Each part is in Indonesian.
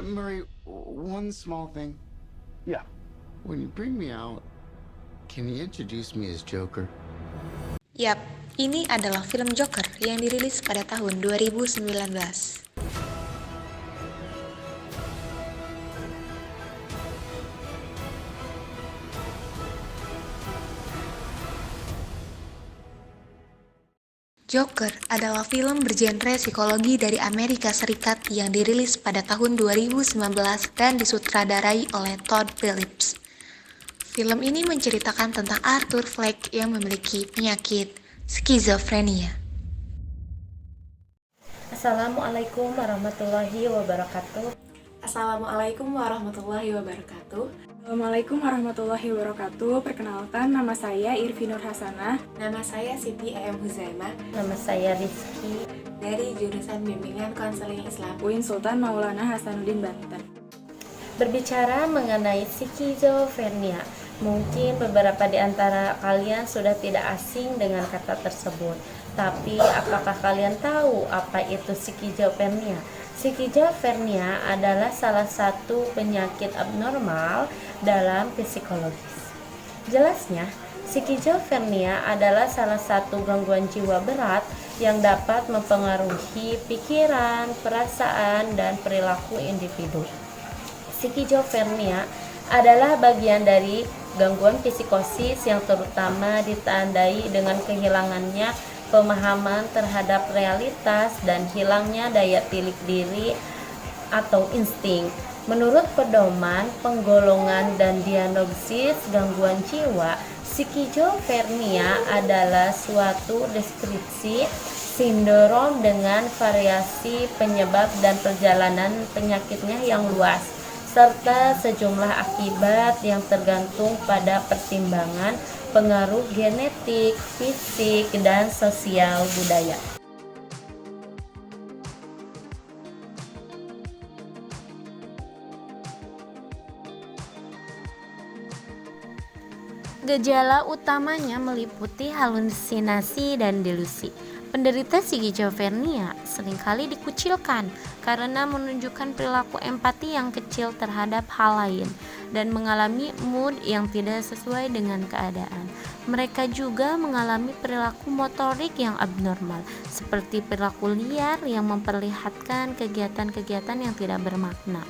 Murray, one small thing. Yeah. When you bring me out, can you introduce me as Joker? Yap, ini adalah film Joker yang dirilis pada tahun 2019. Joker adalah film bergenre psikologi dari Amerika Serikat yang dirilis pada tahun 2019 dan disutradarai oleh Todd Phillips. Film ini menceritakan tentang Arthur Fleck yang memiliki penyakit skizofrenia. Assalamualaikum warahmatullahi wabarakatuh. Assalamualaikum warahmatullahi wabarakatuh. Assalamualaikum warahmatullahi wabarakatuh. Perkenalkan, nama saya Irvi Nur Hasanah. Nama saya Siti E.M. Huzaimah Nama saya Rizky. dari jurusan Bimbingan Konseling Islam. UIN Sultan Maulana Hasanuddin Banten. Berbicara mengenai skizofrenia, mungkin beberapa di antara kalian sudah tidak asing dengan kata tersebut. Tapi apakah kalian tahu apa itu skizofrenia? Skizofrenia adalah salah satu penyakit abnormal dalam psikologis. Jelasnya, skizofrenia adalah salah satu gangguan jiwa berat yang dapat mempengaruhi pikiran, perasaan, dan perilaku individu. Skizofrenia adalah bagian dari gangguan psikosis yang terutama ditandai dengan kehilangannya pemahaman terhadap realitas dan hilangnya daya tilik diri atau insting. Menurut pedoman, penggolongan, dan diagnosis gangguan jiwa, skizofrenia adalah suatu deskripsi sindrom dengan variasi penyebab dan perjalanan penyakitnya yang luas, serta sejumlah akibat yang tergantung pada pertimbangan pengaruh genetik, fisik, dan sosial budaya. Gejala utamanya meliputi halusinasi dan delusi. Penderita skizofrenia seringkali dikucilkan karena menunjukkan perilaku empati yang kecil terhadap hal lain dan mengalami mood yang tidak sesuai dengan keadaan. Mereka juga mengalami perilaku motorik yang abnormal, seperti perilaku liar yang memperlihatkan kegiatan-kegiatan yang tidak bermakna.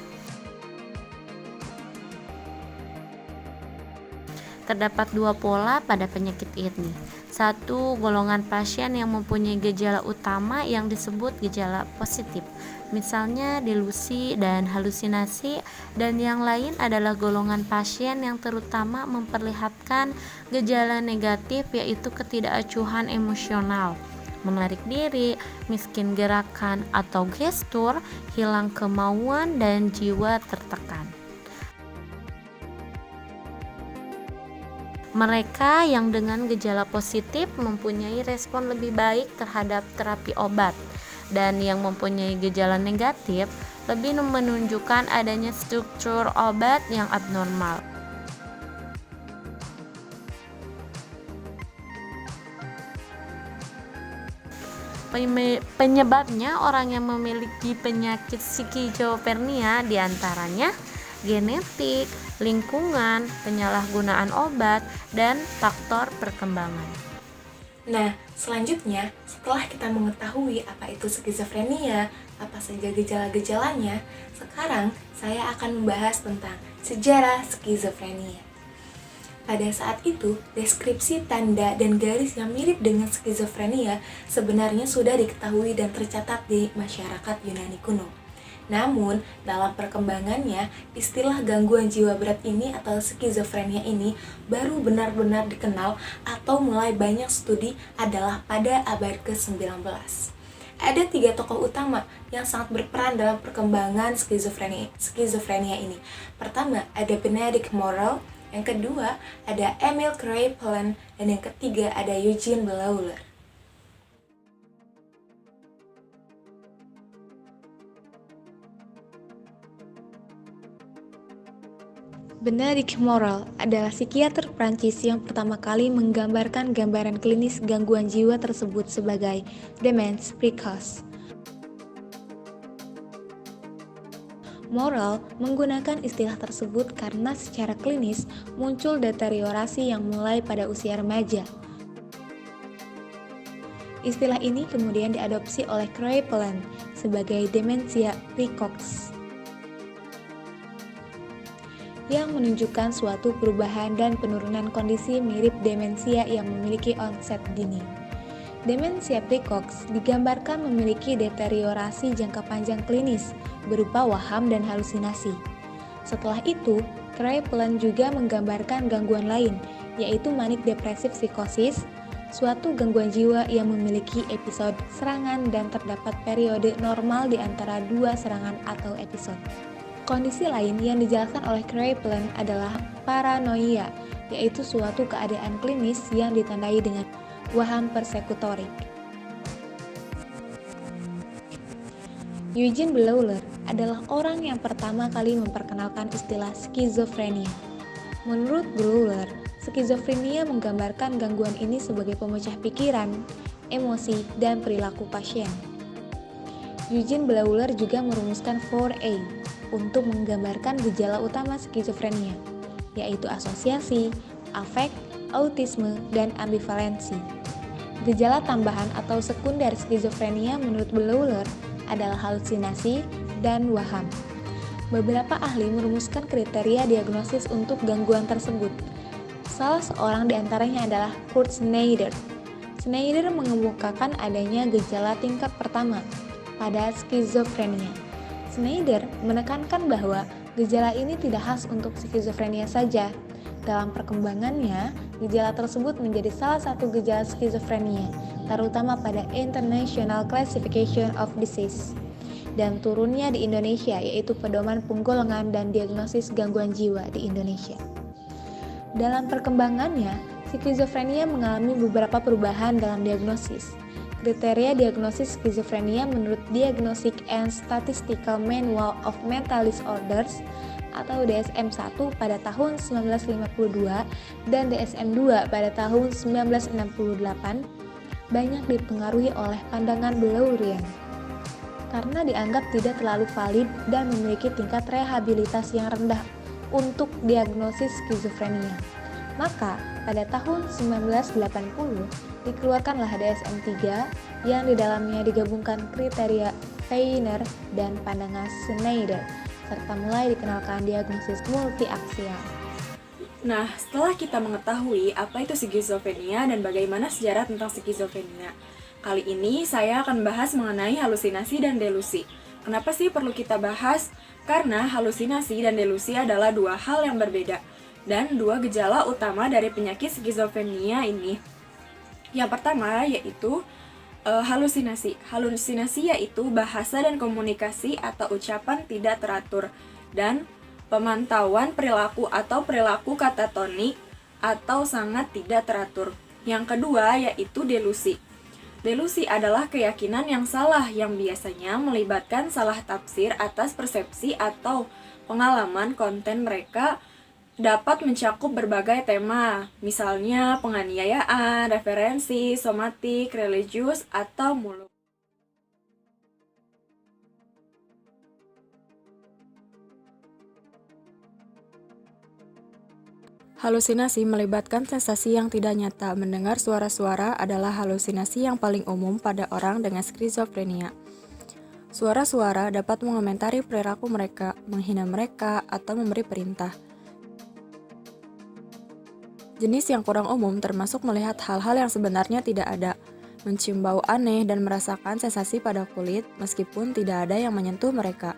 Terdapat dua pola pada penyakit ini. Satu, golongan pasien yang mempunyai gejala utama yang disebut gejala positif, misalnya delusi dan halusinasi, dan yang lain adalah golongan pasien yang terutama memperlihatkan gejala negatif, yaitu ketidakacuhan emosional, menarik diri, miskin gerakan atau gestur, hilang kemauan, dan jiwa tertekan. Mereka yang dengan gejala positif mempunyai respon lebih baik terhadap terapi obat, dan yang mempunyai gejala negatif lebih menunjukkan adanya struktur obat yang abnormal. Penyebabnya orang yang memiliki penyakit skizofrenia diantaranya genetik, lingkungan, penyalahgunaan obat, dan faktor perkembangan. Nah, selanjutnya, setelah kita mengetahui apa itu skizofrenia, apa saja gejala-gejalanya, sekarang saya akan membahas tentang sejarah skizofrenia. Pada saat itu, deskripsi tanda dan garis yang mirip dengan skizofrenia sebenarnya sudah diketahui dan tercatat di masyarakat Yunani kuno. Namun, dalam perkembangannya, istilah gangguan jiwa berat ini atau skizofrenia ini baru benar-benar dikenal atau mulai banyak studi adalah pada abad ke-19. Ada 3 tokoh utama yang sangat berperan dalam perkembangan skizofrenia ini. Pertama, ada Benedict Morrell, yang kedua ada Emil Kraepelin, dan yang ketiga ada Eugene Bleuler. Benedict Morrell adalah psikiater Prancis yang pertama kali menggambarkan gambaran klinis gangguan jiwa tersebut sebagai demence precoce. Morrell menggunakan istilah tersebut karena secara klinis muncul deteriorasi yang mulai pada usia remaja. Istilah ini kemudian diadopsi oleh Kraepelin sebagai demensia precox, yang menunjukkan suatu perubahan dan penurunan kondisi mirip demensia yang memiliki onset dini. Demensia precox digambarkan memiliki deteriorasi jangka panjang klinis berupa waham dan halusinasi. Setelah itu, Kraepelin juga menggambarkan gangguan lain, yaitu manik depresif psikosis, suatu gangguan jiwa yang memiliki episode serangan dan terdapat periode normal di antara dua serangan atau episode. Kondisi lain yang dijelaskan oleh Kraepelin adalah paranoia, yaitu suatu keadaan klinis yang ditandai dengan waham persekutorik. Eugene Bleuler adalah orang yang pertama kali memperkenalkan istilah skizofrenia. Menurut Bleuler, skizofrenia menggambarkan gangguan ini sebagai pemecah pikiran, emosi, dan perilaku pasien. Eugene Bleuler juga merumuskan 4A untuk menggambarkan gejala utama skizofrenia, yaitu asosiasi, afek, autisme, dan ambivalensi. Gejala tambahan atau sekunder skizofrenia menurut Bleuler adalah halusinasi dan waham. Beberapa ahli merumuskan kriteria diagnosis untuk gangguan tersebut. Salah seorang di antaranya adalah Kurt Schneider. Schneider mengemukakan adanya gejala tingkat pertama pada skizofrenia. Schneider menekankan bahwa gejala ini tidak khas untuk skizofrenia saja. Dalam perkembangannya, gejala tersebut menjadi salah satu gejala skizofrenia, terutama pada International Classification of Disease, dan turunnya di Indonesia, yaitu Pedoman Penggolongan dan Diagnosis Gangguan Jiwa di Indonesia. Dalam perkembangannya, skizofrenia mengalami beberapa perubahan dalam diagnosis. Kriteria diagnosis skizofrenia menurut Diagnostic and Statistical Manual of Mental Disorders atau DSM-1 pada tahun 1952 dan DSM-2 pada tahun 1968 banyak dipengaruhi oleh pandangan Bleurian karena dianggap tidak terlalu valid dan memiliki tingkat rehabilitasi yang rendah untuk diagnosis skizofrenia. Maka, pada tahun 1980 dikeluarkanlah DSM-3 yang di dalamnya digabungkan kriteria Feiner dan pandangan Schneider, serta mulai dikenalkan diagnosis multiaksial. Nah, setelah kita mengetahui apa itu skizofrenia dan bagaimana sejarah tentang skizofrenia, kali ini saya akan bahas mengenai halusinasi dan delusi. Kenapa sih perlu kita bahas? Karena halusinasi dan delusi adalah dua hal yang berbeda dan dua gejala utama dari penyakit skizofrenia ini. Yang pertama yaitu halusinasi. Halusinasi yaitu bahasa dan komunikasi atau ucapan tidak teratur dan pemantauan perilaku atau perilaku katatonik atau sangat tidak teratur. Yang kedua yaitu delusi. Delusi adalah keyakinan yang salah yang biasanya melibatkan salah tafsir atas persepsi atau pengalaman konten mereka dapat mencakup berbagai tema, misalnya penganiayaan, referensi, somatik, religius, atau muluk. Halusinasi melibatkan sensasi yang tidak nyata. Mendengar suara-suara adalah halusinasi yang paling umum pada orang dengan skizofrenia. Suara-suara dapat mengomentari perilaku mereka, menghina mereka, atau memberi perintah. Jenis yang kurang umum termasuk melihat hal-hal yang sebenarnya tidak ada, mencium bau aneh dan merasakan sensasi pada kulit meskipun tidak ada yang menyentuh mereka.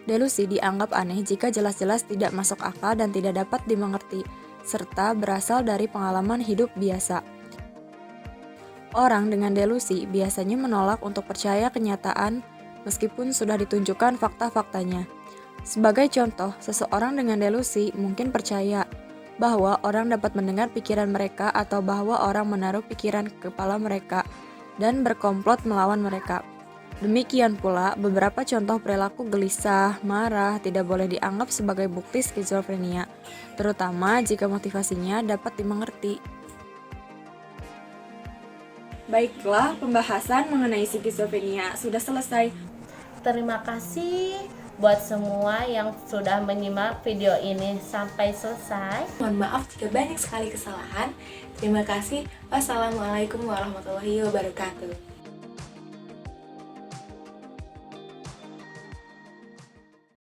Delusi dianggap aneh jika jelas-jelas tidak masuk akal dan tidak dapat dimengerti, serta berasal dari pengalaman hidup biasa. Orang dengan delusi biasanya menolak untuk percaya kenyataan meskipun sudah ditunjukkan fakta-faktanya. Sebagai contoh, seseorang dengan delusi mungkin percaya bahwa orang dapat mendengar pikiran mereka atau bahwa orang menaruh pikiran ke kepala mereka dan berkomplot melawan mereka. Demikian pula, beberapa contoh perilaku gelisah, marah tidak boleh dianggap sebagai bukti skizofrenia, terutama jika motivasinya dapat dimengerti. Baiklah, pembahasan mengenai skizofrenia sudah selesai. Terima kasih buat semua yang sudah menyimak video ini sampai selesai. Mohon maaf jika banyak sekali kesalahan. Terima kasih. Wassalamualaikum warahmatullahi wabarakatuh.